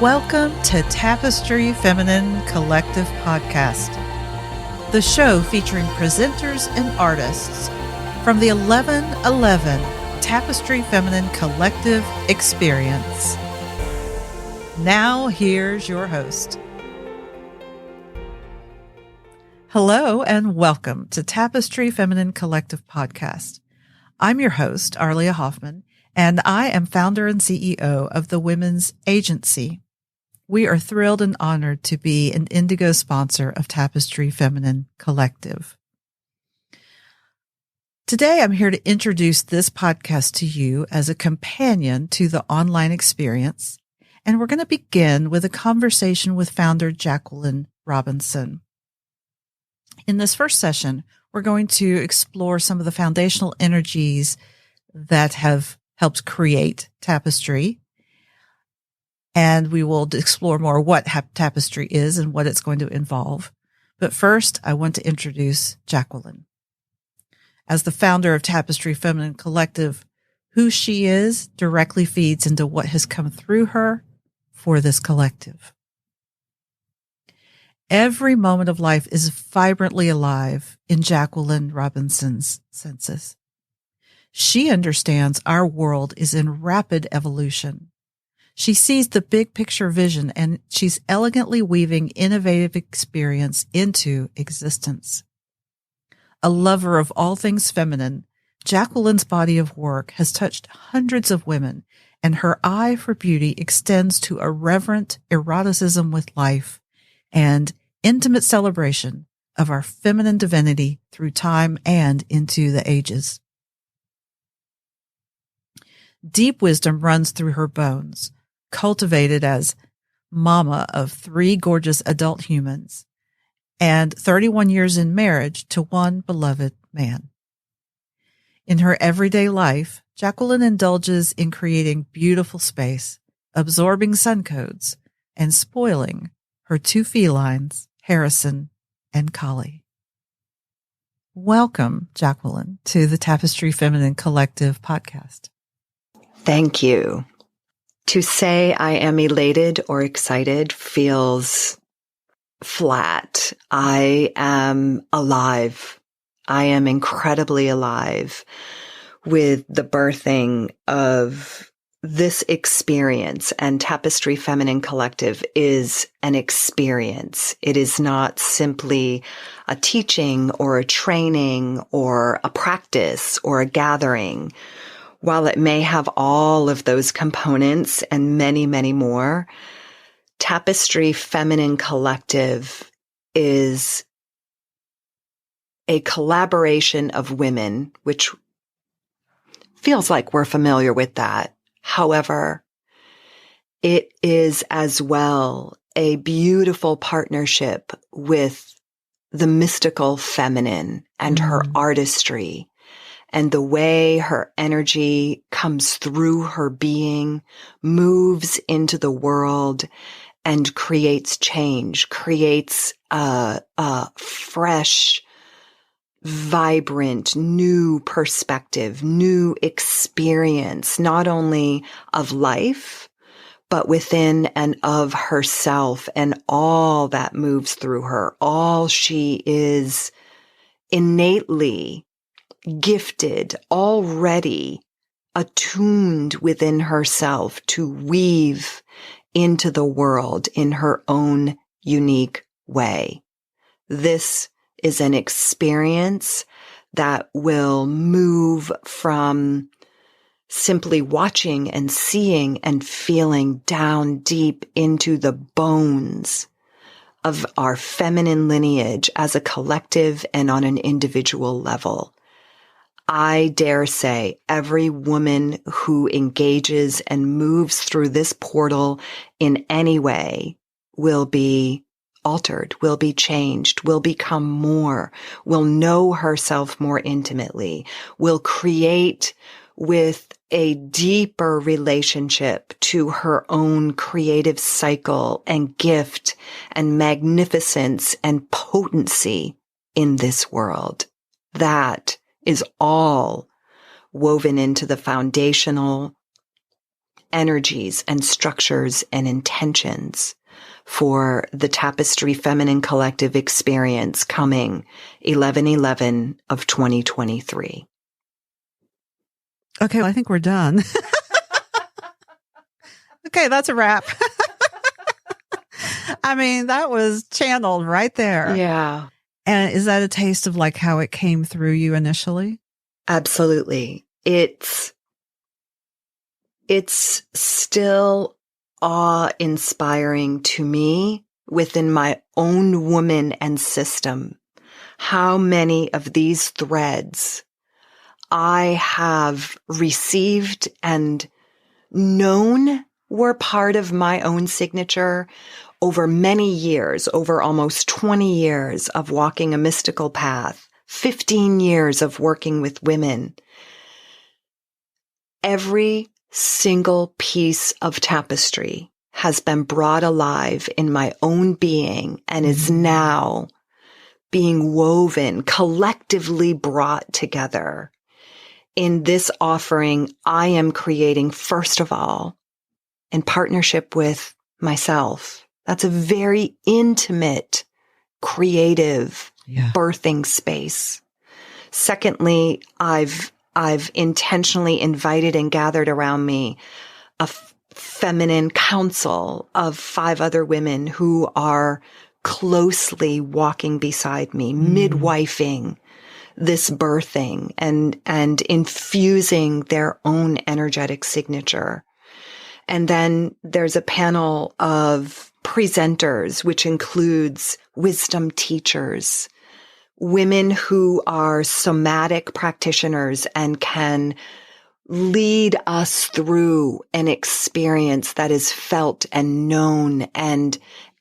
Welcome to Tapestry Feminine Collective Podcast, the show featuring presenters and artists from the 1111 Tapestry Feminine Collective Experience. Now, here's your host. Hello and welcome to Tapestry Feminine Collective Podcast. I'm your host, Arlia Hoffman, and I am founder and CEO of the Women's Agency. We are thrilled and honored to be an Indigo sponsor of Tapestry Feminine Collective. Today, I'm here to introduce this podcast to you as a companion to the online experience, and we're going to begin with a conversation with founder Jacqueline Robinson. In this first session, we're going to explore some of the foundational energies that have helped create Tapestry. And we will explore more what Tapestry is and what it's going to involve. But first, I want to introduce Jacqueline. As the founder of Tapestry Feminine Collective, who she is directly feeds into what has come through her for this collective. Every moment of life is vibrantly alive in Jacqueline Robinson's senses. She understands our world is in rapid evolution. She sees the big picture vision, and she's elegantly weaving innovative experience into existence. A lover of all things feminine, Jacqueline's body of work has touched hundreds of women, and her eye for beauty extends to a reverent eroticism with life and intimate celebration of our feminine divinity through time and into the ages. Deep wisdom runs through her bones, cultivated as mama of 3 gorgeous adult humans and 31 years in marriage to one beloved man. In her everyday life, Jacqueline indulges in creating beautiful space, absorbing sun codes, and spoiling her 2 felines, Harrison and Collie. Welcome, Jacqueline, to the Tapestry Feminine Collective Podcast. Thank you. To say I am elated or excited feels flat. I am alive. I am incredibly alive with the birthing of this experience, and Tapestry Feminine Collective is an experience. It is not simply a teaching or a training or a practice or a gathering. While it may have all of those components and many, many more, Tapestry Feminine Collective is a collaboration of women, which feels like we're familiar with that. However, it is as well a beautiful partnership with the mystical feminine and her artistry. And the way her energy comes through her being, moves into the world, and creates change, creates a fresh, vibrant, new perspective, new experience, not only of life, but within and of herself and all that moves through her. All she is innately gifted, already attuned within herself to weave into the world in her own unique way. This is an experience that will move from simply watching and seeing and feeling down deep into the bones of our feminine lineage as a collective and on an individual level. I dare say every woman who engages and moves through this portal in any way will be altered, will be changed, will become more, will know herself more intimately, will create with a deeper relationship to her own creative cycle and gift and magnificence and potency in this world. That is all woven into the foundational energies and structures and intentions for the Tapestry Feminine Collective Experience coming 11/11 of 2023. Okay, well, I think we're done. Okay, that's a wrap. I mean, that was channeled right there. Yeah. And is that a taste of like how it came through you initially? Absolutely. It's still awe-inspiring to me within my own woman and system, how many of these threads I have received and known were part of my own signature over many years, over almost 20 years of walking a mystical path, 15 years of working with women. Every single piece of tapestry has been brought alive in my own being and is now being woven, collectively brought together in this offering I am creating, first of all, in partnership with myself. That's a very intimate, creative birthing space. Secondly, I've intentionally invited and gathered around me a feminine council of 5 other women who are closely walking beside me, midwifing this birthing and infusing their own energetic signature. And then there's a panel of presenters, which includes wisdom teachers, women who are somatic practitioners and can lead us through an experience that is felt and known and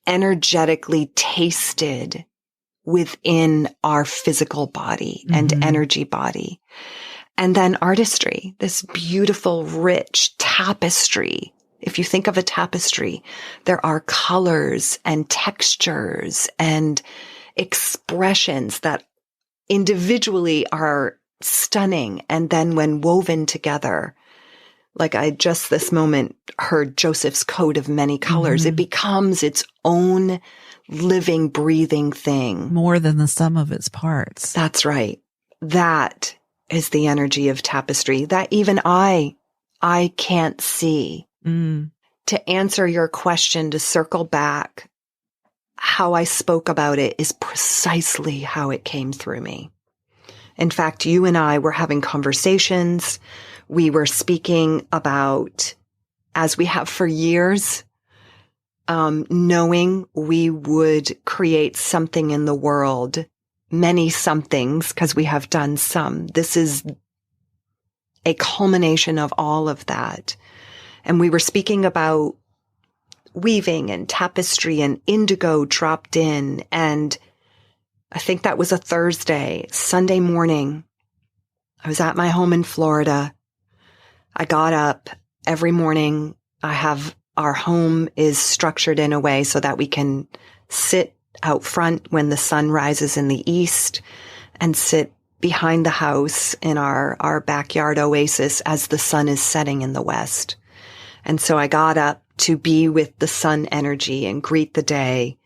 energetically tasted within our physical body and energy body. And then artistry, this beautiful, rich tapestry. If you think of a tapestry, there are colors and textures and expressions that individually are stunning. And then when woven together, like I just this moment heard Joseph's coat of many colors, it becomes its own living, breathing thing. More than the sum of its parts. That's right. That is the energy of tapestry that even I can't see. To answer your question, to circle back, how I spoke about it is precisely how it came through me. In fact, you and I were having conversations. We were speaking about, as we have for years, knowing we would create something in the world, many somethings, because we have done some. This is a culmination of all of that. And we were speaking about weaving and tapestry, and Indigo dropped in. And I think that was a Thursday. Sunday morning, I was at my home in Florida. I got up every morning. Our home is structured in a way so that we can sit out front when the sun rises in the east and sit behind the house in our backyard oasis as the sun is setting in the west. And so I got up to be with the sun energy and greet the day.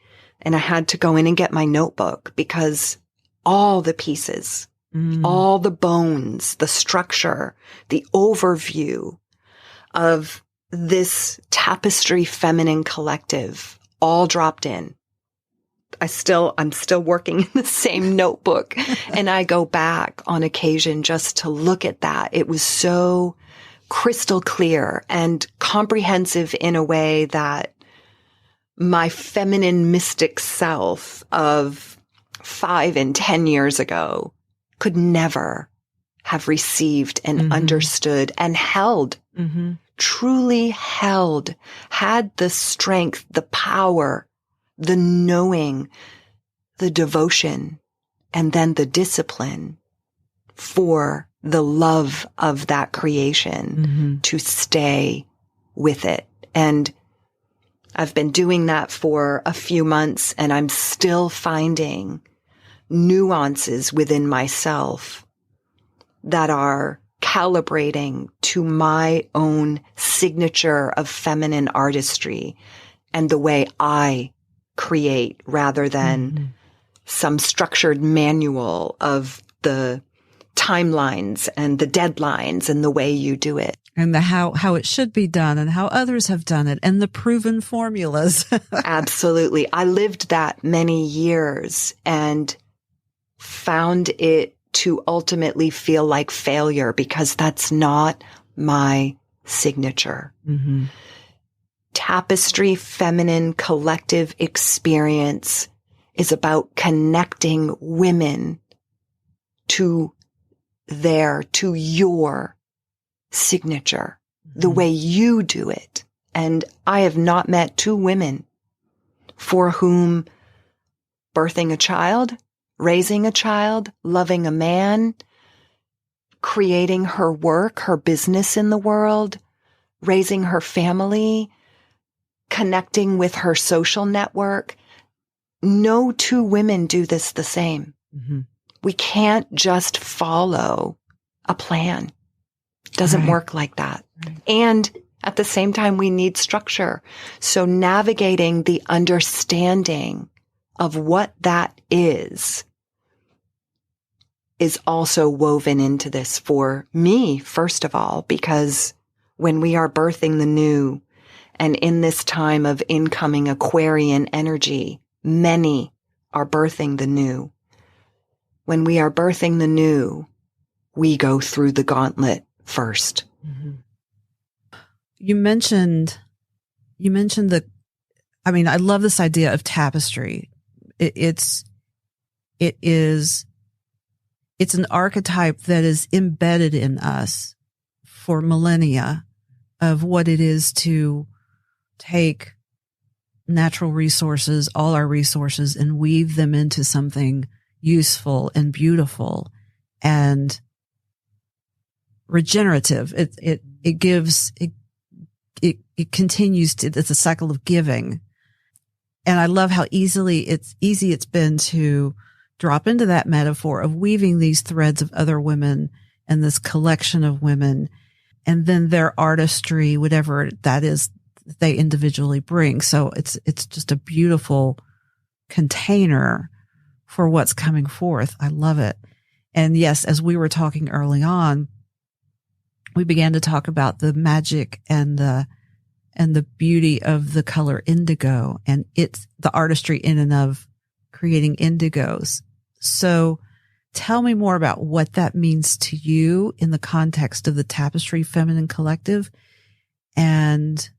And I had to go in and get my notebook because all the pieces, all the bones, the structure, the overview of this Tapestry Feminine Collective all dropped in. I'm still working in the same notebook, and I go back on occasion just to look at that. It was so crystal clear and comprehensive in a way that my feminine mystic self of 5 and 10 years ago could never have received and understood and held, truly held, had the strength, the power, the knowing, the devotion, and then the discipline for the love of that creation to stay with it. And I've been doing that for a few months, and I'm still finding nuances within myself that are calibrating to my own signature of feminine artistry and the way I create rather than some structured manual of the timelines and the deadlines and the way you do it. And the how it should be done and how others have done it and the proven formulas. Absolutely. I lived that many years and found it to ultimately feel like failure because that's not my signature. Mm-hmm. Tapestry Feminine Collective Experience is about connecting women to your signature, the way you do it. And I have not met two women for whom birthing a child, raising a child, loving a man, creating her work, her business in the world, raising her family, connecting with her social network. No two women do this the same. Mm-hmm. We can't just follow a plan. Doesn't work like that. Right. And at the same time, we need structure. So navigating the understanding of what that is also woven into this for me, first of all, because when we are birthing the new and in this time of incoming Aquarian energy, many are birthing the new. When we are birthing the new, we go through the gauntlet first. Mm-hmm. You mentioned I love this idea of tapestry. It's an archetype that is embedded in us for millennia of what it is to take natural resources, all our resources, and weave them into something useful and beautiful and regenerative. It continues to, it's a cycle of giving. And I love how easy it's been to drop into that metaphor of weaving these threads of other women and this collection of women and then their artistry, whatever that is they individually bring. So it's just a beautiful container for what's coming forth. I love it. And yes, as we were talking early on, we began to talk about the magic and the beauty of the color indigo, and it's the artistry in and of creating indigos. So tell me more about what that means to you in the context of the Tapestry Feminine Collective. And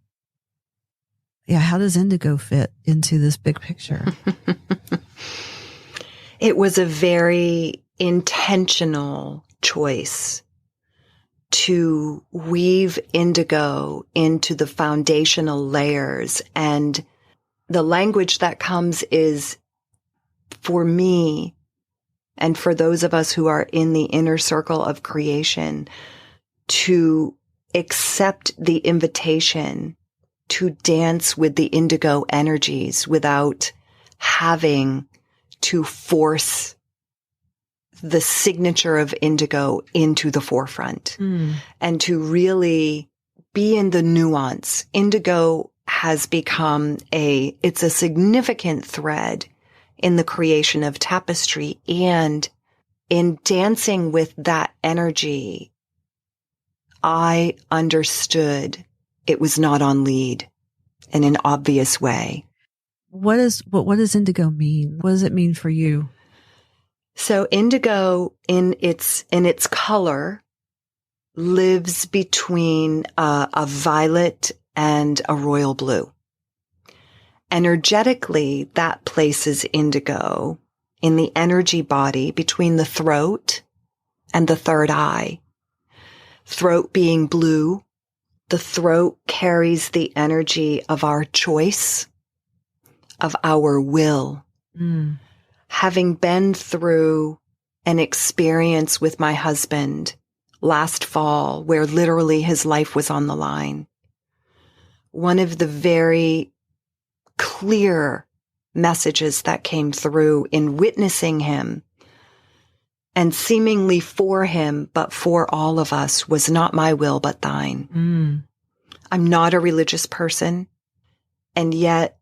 yeah, how does indigo fit into this big picture? It was a very intentional choice to weave indigo into the foundational layers. And the language that comes is, for me, and for those of us who are in the inner circle of creation, to accept the invitation to dance with the indigo energies without having to force the signature of indigo into the forefront and to really be in the nuance. Indigo has become it's a significant thread in the creation of tapestry, and in dancing with that energy, I understood it was not on lead in an obvious way. What does indigo mean? What does it mean for you? So indigo in its color lives between a violet and a royal blue. Energetically, that places indigo in the energy body between the throat and the third eye. Throat being blue, the throat carries the energy of our choice, of our will. Having been through an experience with my husband last fall where literally his life was on the line, one of the very clear messages that came through in witnessing him and seemingly for him, but for all of us, was not my will, but thine. I'm not a religious person. And yet,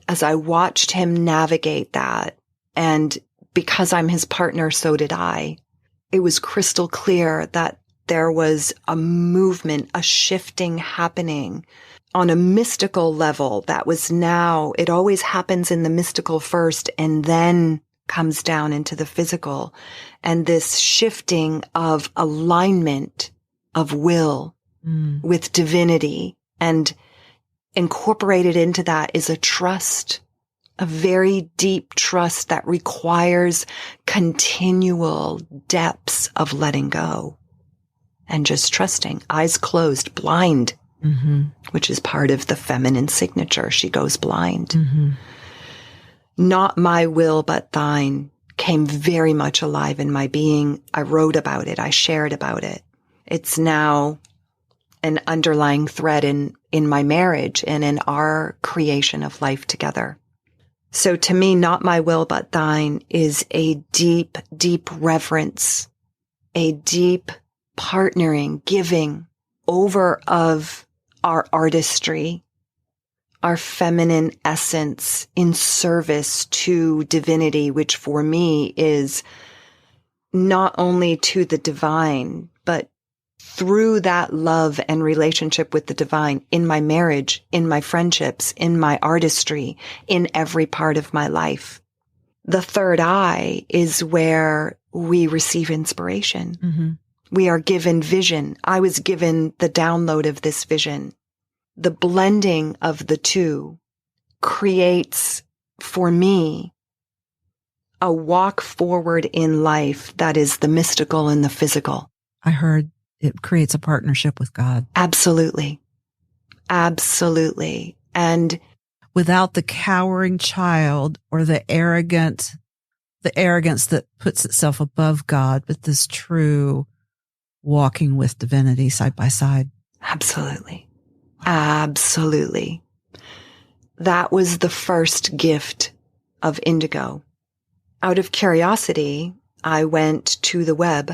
as I watched him navigate that, and because I'm his partner, so did I, it was crystal clear that there was a movement, a shifting happening on a mystical level that was now, it always happens in the mystical first and then comes down into the physical. And this shifting of alignment of will with divinity, and incorporated into that is a trust, a very deep trust that requires continual depths of letting go and just trusting, eyes closed, blind, which is part of the feminine signature. She goes blind. Not my will, but thine came very much alive in my being. I wrote about it. I shared about it. It's now an underlying thread in my marriage and in our creation of life together. So to me, not my will, but thine is a deep, deep reverence, a deep partnering, giving over of our artistry, our feminine essence in service to divinity, which for me is not only to the divine, but through that love and relationship with the divine in my marriage, in my friendships, in my artistry, in every part of my life. The third eye is where we receive inspiration. We are given vision. I was given the download of this vision. The blending of the two creates, for me, a walk forward in life that is the mystical and the physical. I heard it creates a partnership with God. Absolutely. Absolutely. And without the cowering child or the arrogance that puts itself above God, but this true walking with divinity side by side. Absolutely. Absolutely. That was the first gift of Indigo. Out of curiosity, I went to the web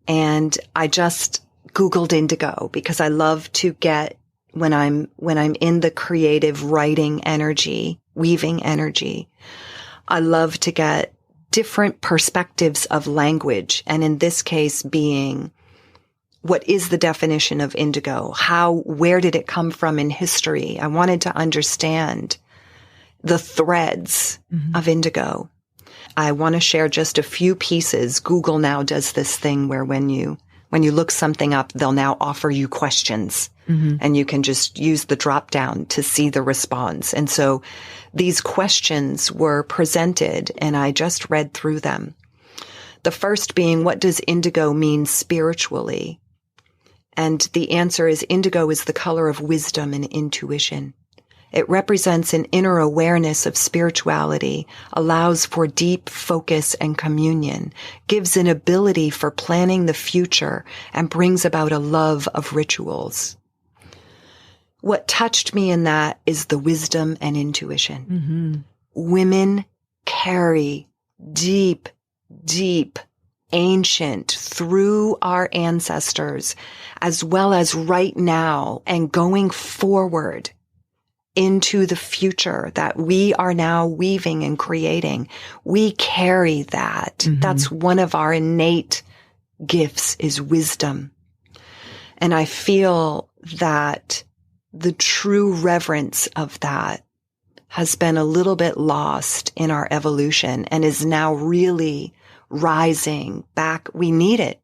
and I just Googled Indigo because I love to get, when I'm in the creative writing energy, weaving energy, I love to get different perspectives of language. And in this case being, what is the definition of indigo? Where did it come from in history? I wanted to understand the threads of indigo. I want to share just a few pieces. Google now does this thing where when you look something up, they'll now offer you questions and you can just use the drop down to see the response. And so these questions were presented and I just read through them. The first being, what does indigo mean spiritually? And the answer is indigo is the color of wisdom and intuition. It represents an inner awareness of spirituality, allows for deep focus and communion, gives an ability for planning the future, and brings about a love of rituals. What touched me in that is the wisdom and intuition. Women carry deep, deep, ancient through our ancestors, as well as right now and going forward into the future that we are now weaving and creating. We carry that. That's one of our innate gifts, is wisdom. And I feel that the true reverence of that has been a little bit lost in our evolution and is now really rising back. We need it.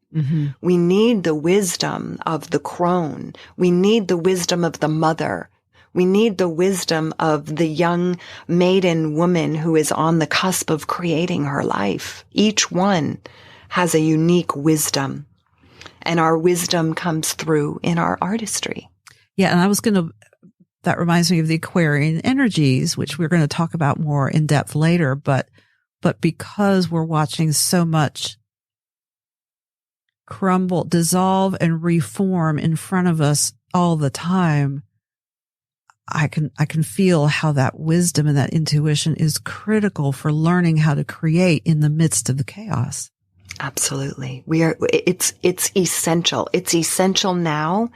We need the wisdom of the crone. We need the wisdom of the mother. We need the wisdom of the young maiden woman who is on the cusp of creating her life. Each one has a unique wisdom, and our wisdom comes through in our artistry. Yeah, and that reminds me of the Aquarian energies, which we're going to talk about more in depth later, but because we're watching so much crumble, dissolve, and reform in front of us all the time, I can feel how that wisdom and that intuition is critical for learning how to create in the midst of the chaos. Absolutely. It's essential. It's essential now.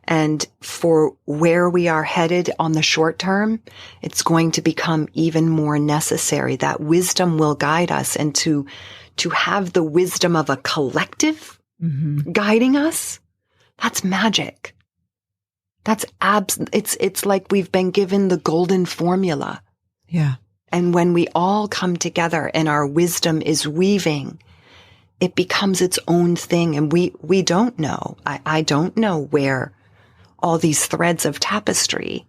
And for where we are headed on the short term, it's going to become even more necessary. That wisdom will guide us, and to have the wisdom of a collective guiding us, that's magic. It's like we've been given the golden formula. Yeah. And when we all come together and our wisdom is weaving, it becomes its own thing. And we don't know. I don't know where all these threads of tapestry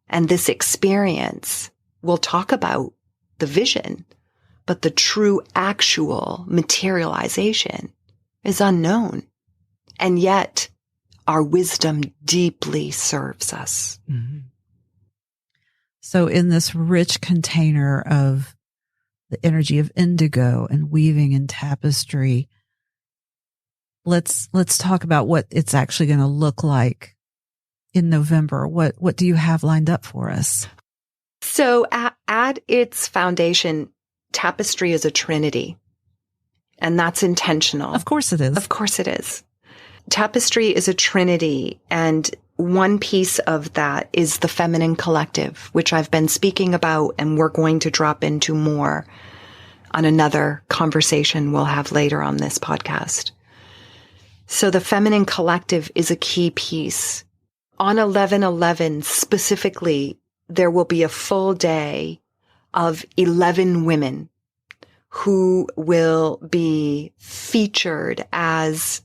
and this experience will talk about the vision, but the true actual materialization is unknown. And yet our wisdom deeply serves us. Mm-hmm. So in this rich container of the energy of indigo and weaving and tapestry, let's talk about what it's actually going to look like in November. What do you have lined up for us? So at its foundation, tapestry is a trinity, and that's intentional. Of course it is. Of course it is. Tapestry is a trinity, and one piece of that is the feminine collective, which I've been speaking about, and we're going to drop into more on another conversation we'll have later on this podcast. So the feminine collective is a key piece. On 11/11 specifically, there will be a full day of 11 women who will be featured as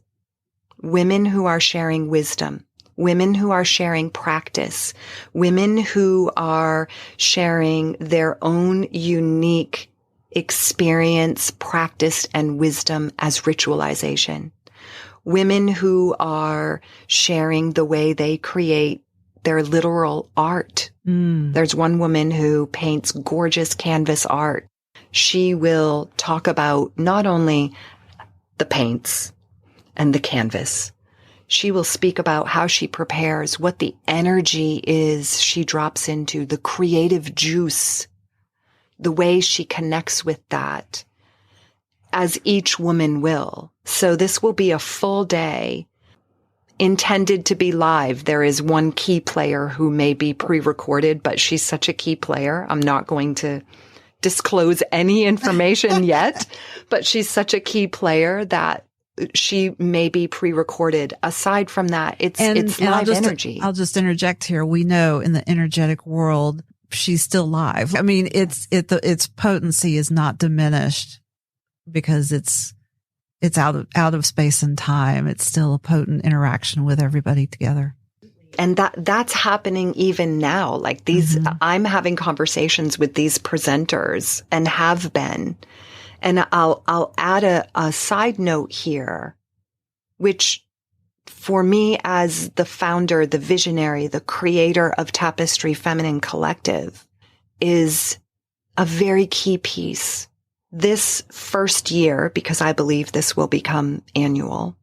women who are sharing wisdom, women who are sharing practice, women who are sharing their own unique experience, practice, and wisdom as ritualization. Women who are sharing the way they create their literal art. There's one woman who paints gorgeous canvas art. She will talk about not only the paints and the canvas, she will speak about how she prepares, what the energy is she drops into, the creative juice, the way she connects with that, as each woman will. So this will be a full day intended to be live. There is one key player who may be pre-recorded, but she's such a key player. I'm not going to disclose any information yet, but she's such a key player that she may be pre-recorded. Aside from that, it's live energy. I'll just interject here. We know in the energetic world, she's still live. I mean, its potency is not diminished because it's out of space and time. It's still a potent interaction with everybody together. And that's happening even now. Like these, I'm having conversations with these presenters and have been. And I'll add a side note here, which for me as the founder, the visionary, the creator of Tapestry Feminine Collective is a very key piece. This first year, because I believe this will become annual,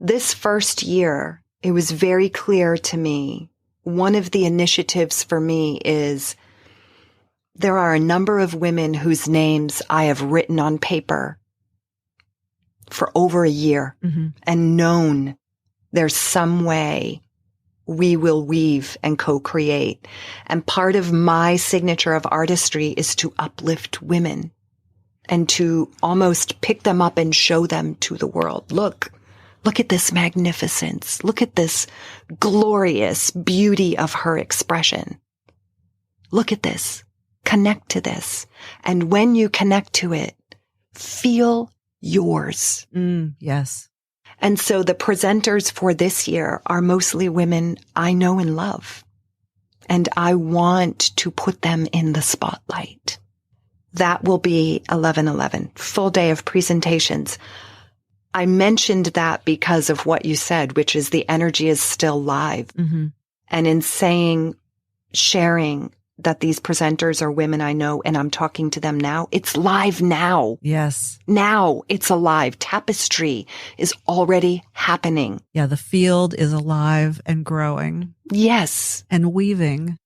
this first year, it was very clear to me. One of the initiatives for me is there are a number of women whose names I have written on paper for over a year and known there's some way we will weave and co-create. And part of my signature of artistry is to uplift women and to almost pick them up and show them to the world. Look at this magnificence. Look at this glorious beauty of her expression. Look at this. Connect to this. And when you connect to it, feel yours. Yes. And so the presenters for this year are mostly women I know and love. And I want to put them in the spotlight. That will be 11/11, full day of presentations. I mentioned that because of what you said, which is the energy is still live. And in saying, sharing that these presenters are women I know and I'm talking to them now. It's live now. Yes. Now it's alive. Tapestry is already happening. Yeah. The field is alive and growing. Yes. And weaving.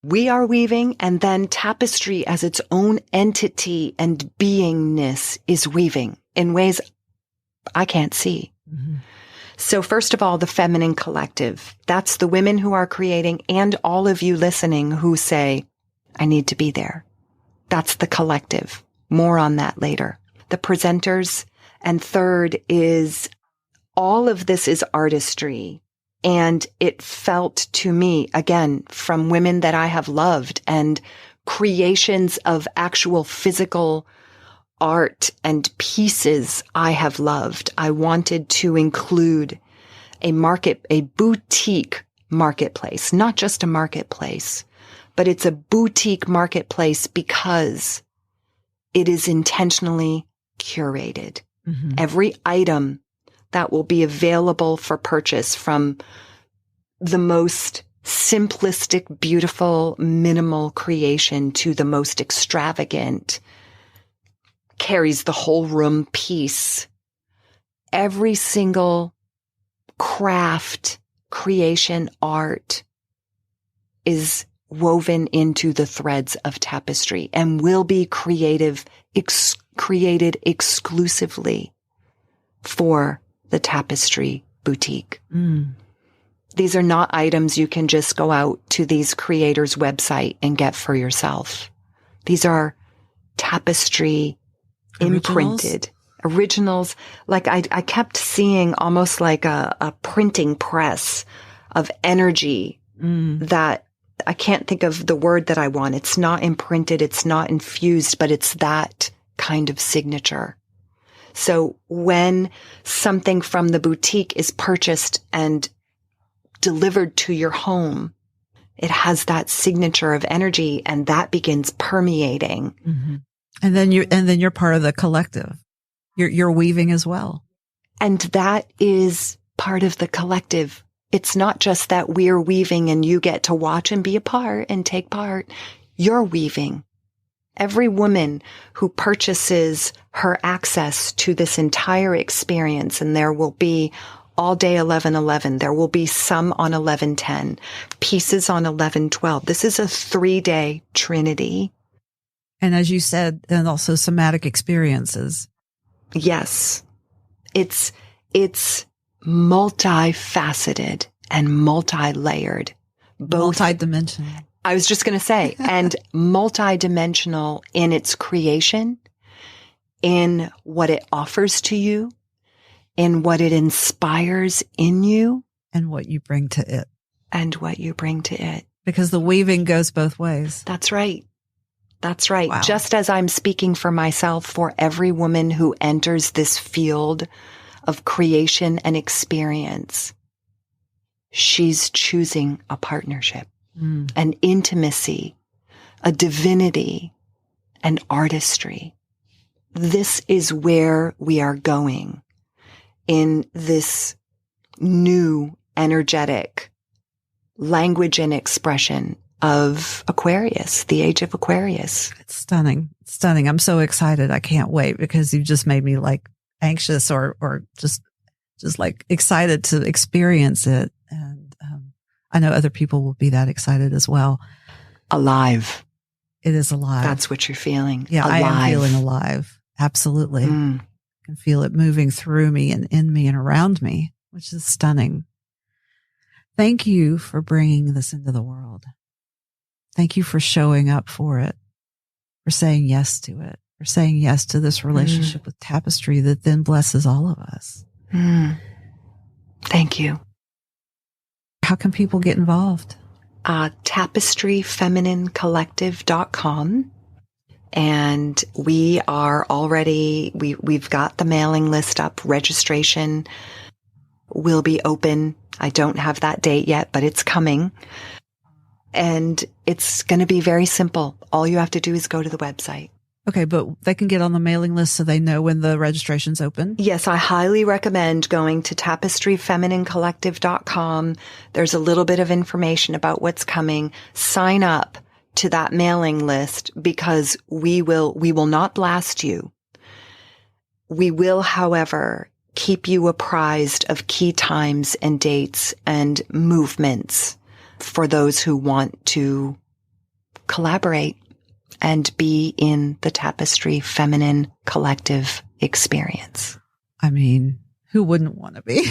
We are weaving, and then Tapestry as its own entity and beingness is weaving in ways I can't see. Mm-hmm. So first of all, the Feminine Collective, that's the women who are creating and all of you listening who say, I need to be there. That's the collective. More on that later. The presenters. And third is all of this is artistry. And it felt to me, again, from women that I have loved and creations of actual physical art and pieces I have loved. I wanted to include a boutique marketplace, not just a marketplace, but it's a boutique marketplace because it is intentionally curated. Mm-hmm. Every item that will be available for purchase, from the most simplistic, beautiful, minimal creation to the most extravagant, carries the whole room piece. Every single craft, creation, art is woven into the threads of tapestry and will be created exclusively for the Tapestry boutique. Mm. These are not items you can just go out to these creators' website and get for yourself. These are Tapestry imprinted originals. Like I kept seeing almost like a printing press of energy that I can't think of the word that I want. It's not imprinted. It's not infused, but it's that kind of signature. So when something from the boutique is purchased and delivered to your home, it has that signature of energy, and that begins permeating. Mm-hmm. And then you're part of the collective. You're weaving as well. And that is part of the collective. It's not just that we're weaving and you get to watch and be a part and take part. You're weaving. Every woman who purchases her access to this entire experience, and there will be all day 11/11, there will be some on 11/10, pieces on 11/12. This is a 3-day trinity. And as you said, and also somatic experiences. Yes. It's multifaceted and multi-layered. Both multidimensional. I was just going to say, and multidimensional in its creation, in what it offers to you, in what it inspires in you. And what you bring to it. And what you bring to it. Because the weaving goes both ways. That's right. That's right. Wow. Just as I'm speaking for myself, for every woman who enters this field of creation and experience, she's choosing a partnership, an intimacy, a divinity, an artistry. This is where we are going in this new energetic language and expression of Aquarius, the age of Aquarius. It's stunning. It's stunning. I'm so excited. I can't wait, because you just made me like anxious or just like excited to experience it. And I know other people will be that excited as well. Alive. It is alive. That's what you're feeling. Yeah, alive. I am feeling alive. Absolutely. I can feel it moving through me and in me and around me, which is stunning. Thank you for bringing this into the world. Thank you for showing up for it, for saying yes to it, for saying yes to this relationship with Tapestry that then blesses all of us. Thank you. How can people get involved? tapestryfemininecollective.com. And we are already, we've got the mailing list up. Registration will be open. I don't have that date yet, but it's coming. And it's going to be very simple. All you have to do is go to the website. Okay, but they can get on the mailing list so they know when the registration's open? Yes, I highly recommend going to tapestryfemininecollective.com. There's a little bit of information about what's coming. Sign up. to that mailing list because we will not blast you. We will, however, keep you apprised of key times and dates and movements for those who want to collaborate and be in the Tapestry Feminine Collective Experience. I mean, who wouldn't want to be?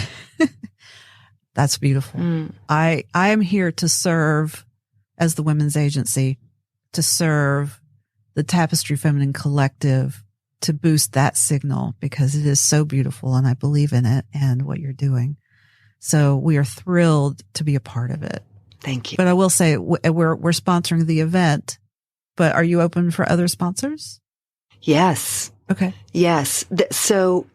That's beautiful. I am here to serve as the women's agency, to serve the Tapestry Feminine Collective, to boost that signal because it is so beautiful and I believe in it and what you're doing. So we are thrilled to be a part of it. Thank you. But I will say we're sponsoring the event, but are you open for other sponsors? Yes. Okay. Yes. So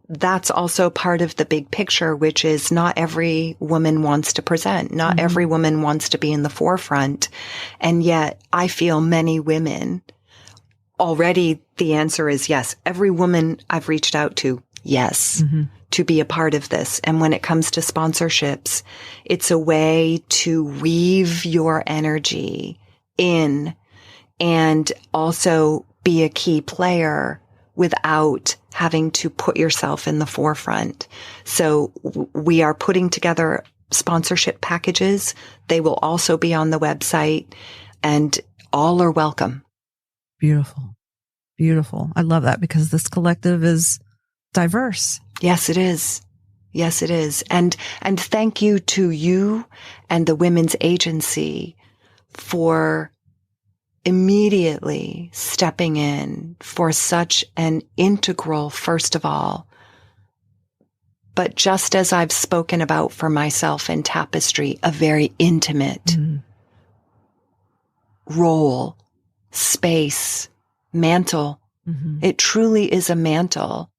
that's also part of the big picture, which is not every woman wants to present. Not every woman wants to be in the forefront. And yet I feel many women already, the answer is yes. Every woman I've reached out to, yes, to be a part of this. And when it comes to sponsorships, it's a way to weave your energy in and also be a key player without having to put yourself in the forefront. So we are putting together sponsorship packages. They will also be on the website and all are welcome. Beautiful. Beautiful. I love that because this collective is diverse. Yes, it is. Yes, it is. And thank you to you and the Women's Agency for immediately stepping in for such an integral, first of all, but just as I've spoken about for myself in Tapestry, a very intimate role, space, mantle. It truly is a mantle.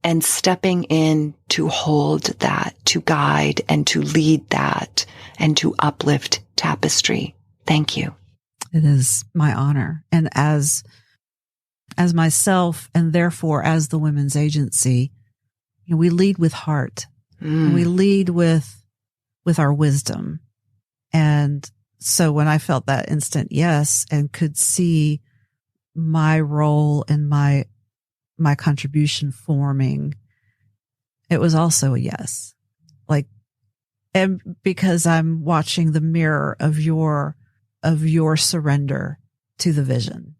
And stepping in to hold that, to guide and to lead that and to uplift Tapestry. Thank you. It is my honor. And as myself and therefore as the Women's Agency, we lead with heart. We lead with our wisdom. And so when I felt that instant yes and could see my role and my contribution forming, it was also a yes. And because I'm watching the mirror of your surrender to the vision.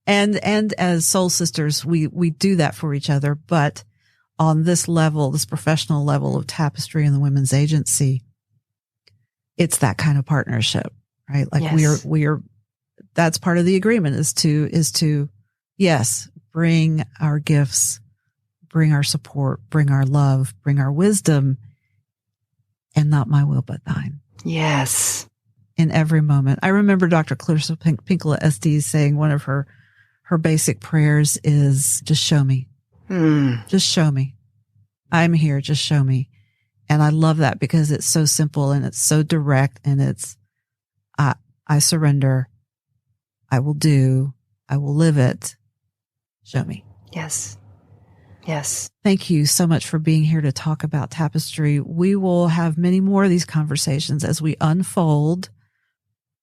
And as soul sisters, we do that for each other. But on this level, this professional level of Tapestry and the Women's Agency, it's that kind of partnership, right? Like yes. we are, that's part of the agreement is to, yes, bring our gifts, bring our support, bring our love, bring our wisdom, and not my will, but thine. Yes. In every moment. I remember Dr. Clarissa Pinkel at SD saying one of her basic prayers is just show me. Just show me. I'm here. Just show me. And I love that because it's so simple and it's so direct and it's, I surrender. I will do. I will live it. Show me. Yes. Yes. Thank you so much for being here to talk about Tapestry. We will have many more of these conversations as we unfold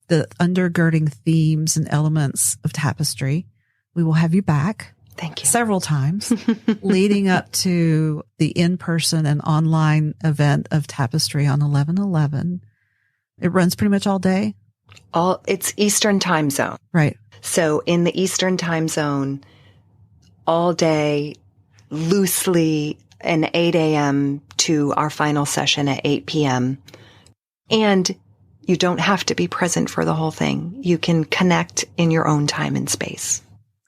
the undergirding themes and elements of Tapestry. We will have you back. Thank you. Several times leading up to the in-person and online event of Tapestry on 11/11. It runs pretty much all day. It's Eastern time zone. Right. So in the Eastern time zone, all day, loosely an 8 a.m. to our final session at 8 p.m. And you don't have to be present for the whole thing. You can connect in your own time and space.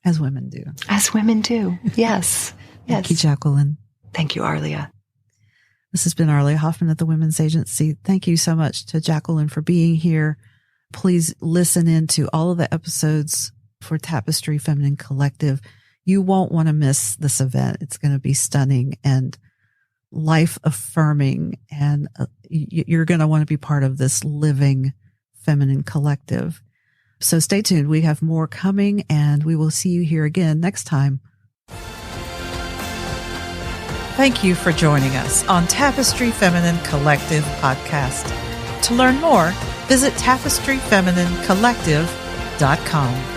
As women do. As women do. Yes. Thank you, Jacqueline. Thank you, Arlia. This has been Arlia Hoffman at the Women's Agency. Thank you so much to Jacqueline for being here. Please listen in to all of the episodes for Tapestry Feminine Collective. You won't want to miss this event. It's going to be stunning and life affirming. And you're going to want to be part of this living feminine collective. So stay tuned. We have more coming and we will see you here again next time. Thank you for joining us on Tapestry Feminine Collective Podcast. To learn more, visit tapestryfemininecollective.com.